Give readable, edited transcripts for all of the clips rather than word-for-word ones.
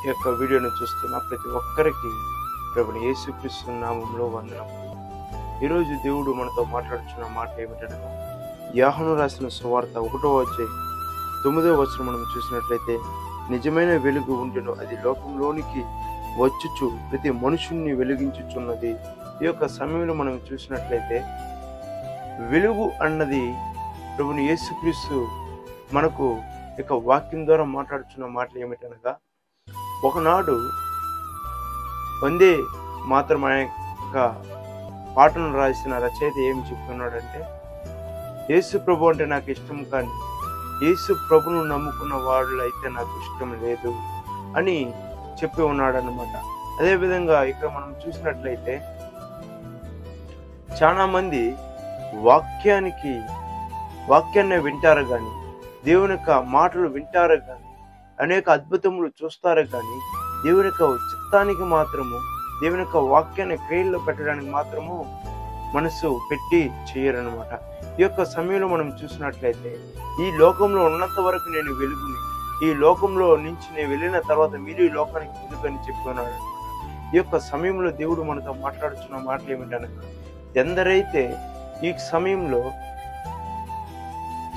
ఈ యొక్క వీడియోను చూస్తున్న ప్రతి ఒక్కరికి ప్రభుని యేసుక్రీస్తు నామములో వందనములు. ఈరోజు దేవుడు మనతో మాట్లాడుతున్న మాట ఏమిటనగా, యోహాను రాసిన సువార్త 1వ అధ్యాయం 9వ వచనం మనం చూసినట్లయితే, నిజమైన వెలుగు ఉండును, అది లోకంలోనికి వచ్చుచు ప్రతి మనుషుణ్ణి వెలిగించుచున్నది. ఈ యొక్క సమయంలో మనం చూసినట్లయితే వెలుగు అన్నది ప్రభుని యేసుక్రీస్తు మనకు ఇక వాక్యం ద్వారా మాట్లాడుతున్న మాటలు ఏమిటనగా, ఒకనాడు వందే మాత్రం అనే యొక్క పాటను రాసిన రచయిత ఏమి చెప్తున్నాడంటే, యేసు ప్రభు అంటే నాకు ఇష్టం, కానీ యేసు ప్రభును నమ్ముకున్న వాళ్ళు అయితే నాకు ఇష్టం లేదు అని చెప్పి ఉన్నాడు అన్నమాట. అదేవిధంగా ఇక్కడ మనం చూసినట్లయితే చాలా మంది వాక్యాన్ని వింటారు కానీ, దేవుని యొక్క మాటలు వింటారు కానీ, అనేక అద్భుతములు చూస్తారు కానీ, దేవుని యొక్క చిత్తానికి మాత్రము, దేవుని యొక్క వాక్యాన్ని క్రియల్లో పెట్టడానికి మాత్రము మనసు పెట్టి చేయరనమాట. ఈ యొక్క సమయంలో మనం చూసినట్లయితే, ఈ లోకంలో ఉన్నంత వరకు నేను వెలుగుని, ఈ లోకంలో నుంచి నేను వెళ్ళిన తర్వాత మీరు ఈ లోకానికి వెలుగని చెప్పుకున్నాడు అనమాట. ఈ యొక్క సమయంలో దేవుడు మనతో మాట్లాడుతున్న మాటలు ఏమిటనగా, ఎందరైతే ఈ సమయంలో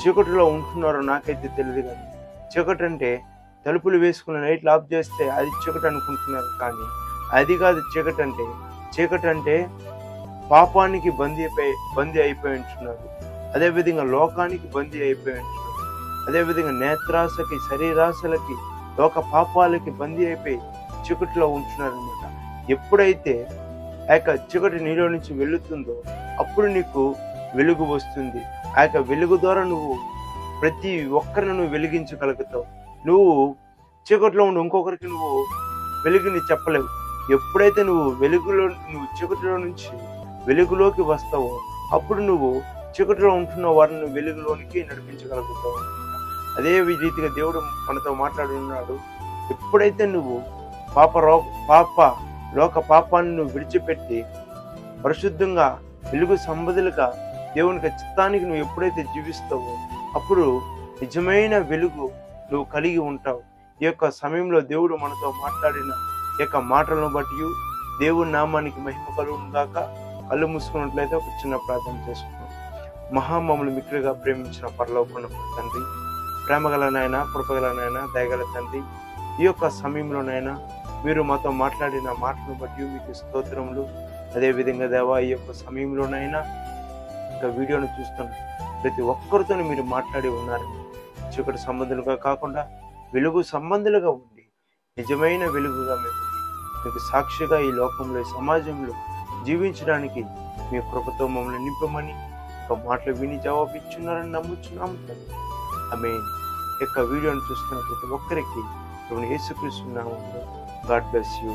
చీకటిలో ఉంటున్నారో నాకైతే తెలియదు, కానీ చీకటి అంటే తలుపులు వేసుకున్న లైట్లు ఆఫ్ చేస్తే అది చీకటి అనుకుంటున్నారు, కానీ అది కాదు. చీకటి అంటే పాపానికి బందీ అయిపోయి ఉంటున్నారు. అదేవిధంగా లోకానికి బందీ అయిపోయి ఉంటున్నారు. అదేవిధంగా నేత్రాశకి, శరీరాశలకి, లోక పాపాలకి బందీ అయిపోయి చీకటిలో ఉంటున్నారు అనమాట. ఎప్పుడైతే ఆ యొక్క చీకటి నీలో నుంచి వెళుతుందో అప్పుడు నీకు వెలుగు వస్తుంది. ఆ యొక్క వెలుగు ద్వారా నువ్వు ప్రతి ఒక్కరిని నువ్వు వెలిగించగలుగుతావు. నువ్వు చీకటిలో ఉండి ఇంకొకరికి నువ్వు వెలుగుని చెప్పలేవు. ఎప్పుడైతే నువ్వు చీకటిలో నుంచి వెలుగులోకి వస్తావో అప్పుడు నువ్వు చీకటిలో ఉంటున్న వారిని వెలుగులోనికి నడిపించగలుగుతావు. అదే రీతిగా దేవుడు మనతో మాట్లాడుతున్నాడు. ఎప్పుడైతే నువ్వు లోక పాపాన్ని నువ్వు విడిచిపెట్టి పరిశుద్ధంగా వెలుగు సంబంధులుగా దేవునికి చిత్తానికి నువ్వు ఎప్పుడైతే జీవిస్తావో అప్పుడు నిజమైన వెలుగు నువ్వు కలిగి ఉంటావు. ఈ యొక్క సమయంలో దేవుడు మనతో మాట్లాడిన ఈ యొక్క మాటలను బట్టి దేవుని నామానికి మహిమ కలుగును గాక. కళ్ళు మూసుకున్నట్లయితే ఒక చిన్న ప్రార్థన చేసుకున్నాం. మహామములు మిక్కిలిగా ప్రేమించిన పరలోకమున్న తండ్రి, ప్రేమగల నాయన, కృపగల నాయన, దయగల తండ్రి, ఈ యొక్క సమయంలోనైనా మీరు మాతో మాట్లాడిన మాటలను బట్టి మీకు స్తోత్రములు. అదేవిధంగా దేవా, ఈ యొక్క సమయంలోనైనా ఇంకా వీడియోను చూస్తున్న ప్రతి ఒక్కరితో మీరు మాట్లాడి ఉన్నారని, చీకటి సంబంధులుగా కాకుండా వెలుగు సంబంధులుగా ఉండి నిజమైన వెలుగుగా మేము మీకు సాక్షిగా ఈ లోకంలో, ఈ సమాజంలో జీవించడానికి మీ కృపతో మమ్మల్ని నింపమని ఒక మాటలు విని జవాబిచ్చున్నారని నమ్ముచున్నాము తండ్రి. ఆమేన్. ఈ యొక్క వీడియోను చూస్తున్న ప్రతి ఒక్కరికి యేసుక్రీస్తు నామములో గాడ్ బ్లెస్ యూ.